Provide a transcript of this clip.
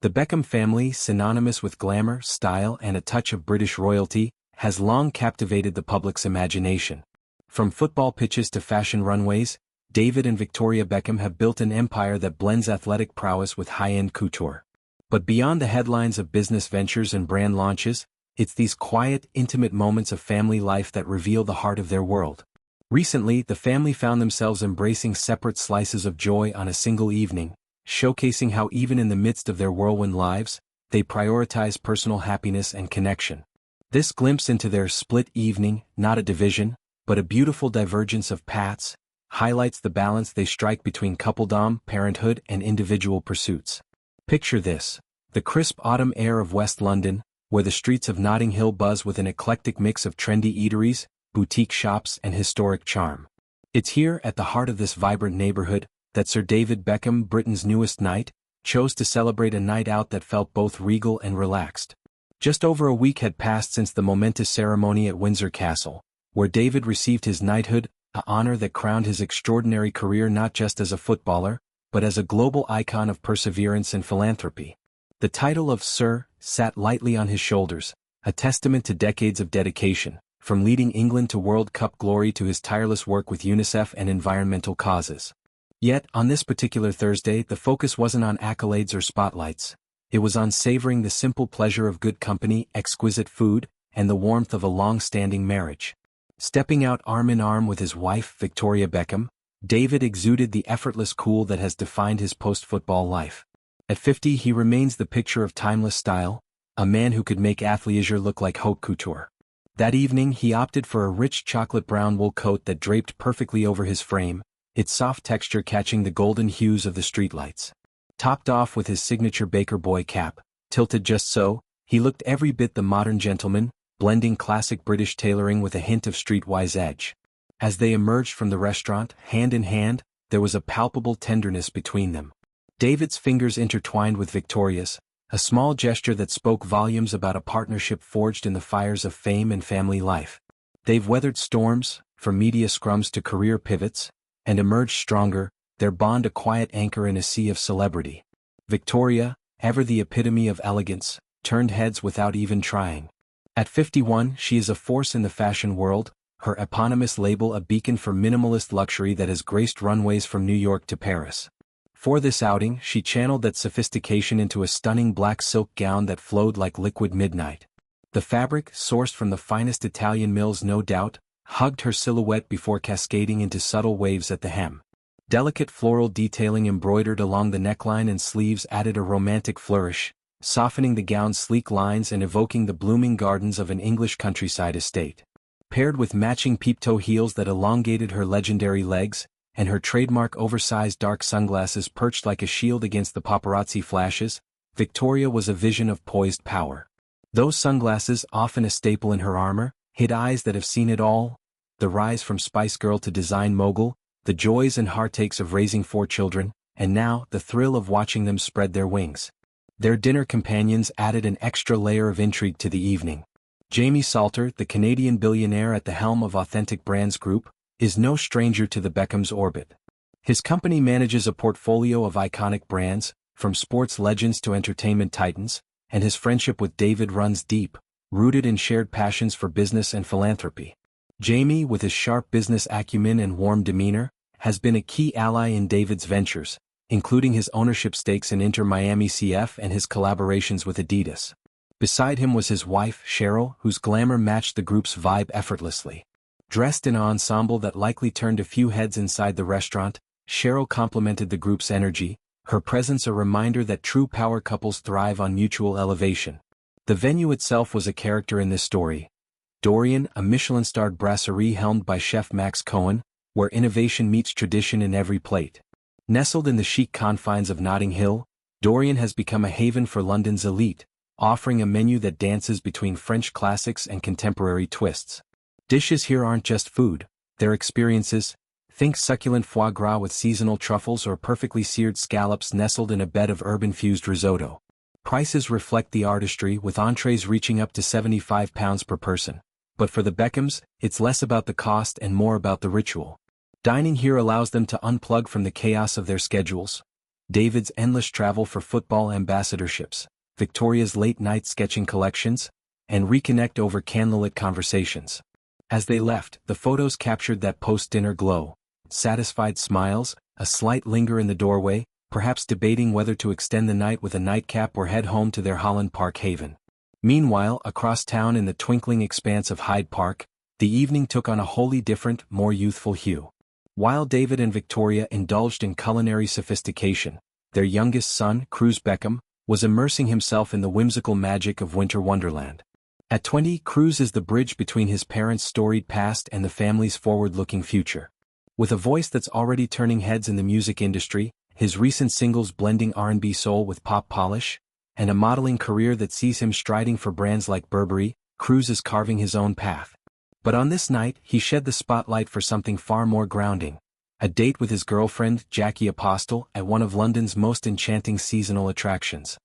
The Beckham family, synonymous with glamour, style, and a touch of British royalty, has long captivated the public's imagination. From football pitches to fashion runways, David and Victoria Beckham have built an empire that blends athletic prowess with high-end couture. But beyond the headlines of business ventures and brand launches, it's these quiet, intimate moments of family life that reveal the heart of their world. Recently, the family found themselves embracing separate slices of joy on a single evening, showcasing how even in the midst of their whirlwind lives, they prioritize personal happiness and connection. This glimpse into their split evening, not a division, but a beautiful divergence of paths, highlights the balance they strike between coupledom, parenthood, and individual pursuits. Picture this: the crisp autumn air of West London, where the streets of Notting Hill buzz with an eclectic mix of trendy eateries, boutique shops, and historic charm. It's here, at the heart of this vibrant neighborhood, that Sir David Beckham, Britain's newest knight, chose to celebrate a night out that felt both regal and relaxed. Just over a week had passed since the momentous ceremony at Windsor Castle, where David received his knighthood, an honor that crowned his extraordinary career not just as a footballer, but as a global icon of perseverance and philanthropy. The title of Sir sat lightly on his shoulders, a testament to decades of dedication, from leading England to World Cup glory to his tireless work with UNICEF and environmental causes. Yet, on this particular Thursday, the focus wasn't on accolades or spotlights. It was on savoring the simple pleasure of good company, exquisite food, and the warmth of a long-standing marriage. Stepping out arm in arm with his wife, Victoria Beckham, David exuded the effortless cool that has defined his post-football life. At 50, he remains the picture of timeless style, a man who could make athleisure look like haute couture. That evening, he opted for a rich chocolate brown wool coat that draped perfectly over his frame, its soft texture catching the golden hues of the streetlights. Topped off with his signature baker boy cap, tilted just so, he looked every bit the modern gentleman, blending classic British tailoring with a hint of streetwise edge. As they emerged from the restaurant, hand in hand, there was a palpable tenderness between them. David's fingers intertwined with Victoria's, a small gesture that spoke volumes about a partnership forged in the fires of fame and family life. They've weathered storms, from media scrums to career pivots, and emerged stronger, their bond a quiet anchor in a sea of celebrity. Victoria, ever the epitome of elegance, turned heads without even trying. At 51, she is a force in the fashion world, her eponymous label a beacon for minimalist luxury that has graced runways from New York to Paris. For this outing, she channeled that sophistication into a stunning black silk gown that flowed like liquid midnight. The fabric, sourced from the finest Italian mills no doubt, hugged her silhouette before cascading into subtle waves at the hem. Delicate floral detailing embroidered along the neckline and sleeves added a romantic flourish, softening the gown's sleek lines and evoking the blooming gardens of an English countryside estate. Paired with matching peep-toe heels that elongated her legendary legs, and her trademark oversized dark sunglasses perched like a shield against the paparazzi flashes, Victoria was a vision of poised power. Those sunglasses, often a staple in her armor, hid eyes that have seen it all: the rise from Spice Girl to design mogul, the joys and heartaches of raising 4 children, and now the thrill of watching them spread their wings. Their dinner companions added an extra layer of intrigue to the evening. Jamie Salter, the Canadian billionaire at the helm of Authentic Brands Group, is no stranger to the Beckham's orbit. His company manages a portfolio of iconic brands, from sports legends to entertainment titans, and his friendship with David runs deep, rooted in shared passions for business and philanthropy. Jamie, with his sharp business acumen and warm demeanor, has been a key ally in David's ventures, including his ownership stakes in Inter Miami CF and his collaborations with Adidas. Beside him was his wife, Cheryl, whose glamour matched the group's vibe effortlessly. Dressed in an ensemble that likely turned a few heads inside the restaurant, Cheryl complemented the group's energy, her presence a reminder that true power couples thrive on mutual elevation. The venue itself was a character in this story. Dorian, a Michelin-starred brasserie helmed by chef Max Cohen, where innovation meets tradition in every plate. Nestled in the chic confines of Notting Hill, Dorian has become a haven for London's elite, offering a menu that dances between French classics and contemporary twists. Dishes here aren't just food, they're experiences. Think succulent foie gras with seasonal truffles or perfectly seared scallops nestled in a bed of herb-infused risotto. Prices reflect the artistry, with entrees reaching up to £75 per person. But for the Beckhams, it's less about the cost and more about the ritual. Dining here allows them to unplug from the chaos of their schedules. David's endless travel for football ambassadorships, Victoria's late-night sketching collections, and reconnect over candlelit conversations. As they left, the photos captured that post-dinner glow, satisfied smiles, a slight linger in the doorway, perhaps debating whether to extend the night with a nightcap or head home to their Holland Park haven. Meanwhile, across town in the twinkling expanse of Hyde Park, the evening took on a wholly different, more youthful hue. While David and Victoria indulged in culinary sophistication, their youngest son, Cruz Beckham, was immersing himself in the whimsical magic of winter wonderland. At 20, Cruz is the bridge between his parents' storied past and the family's forward-looking future. With a voice that's already turning heads in the music industry, his recent singles blending R&B soul with pop polish, and a modeling career that sees him striding for brands like Burberry, Cruz is carving his own path. But on this night, he shed the spotlight for something far more grounding. A date with his girlfriend, Jackie Apostle, at one of London's most enchanting seasonal attractions.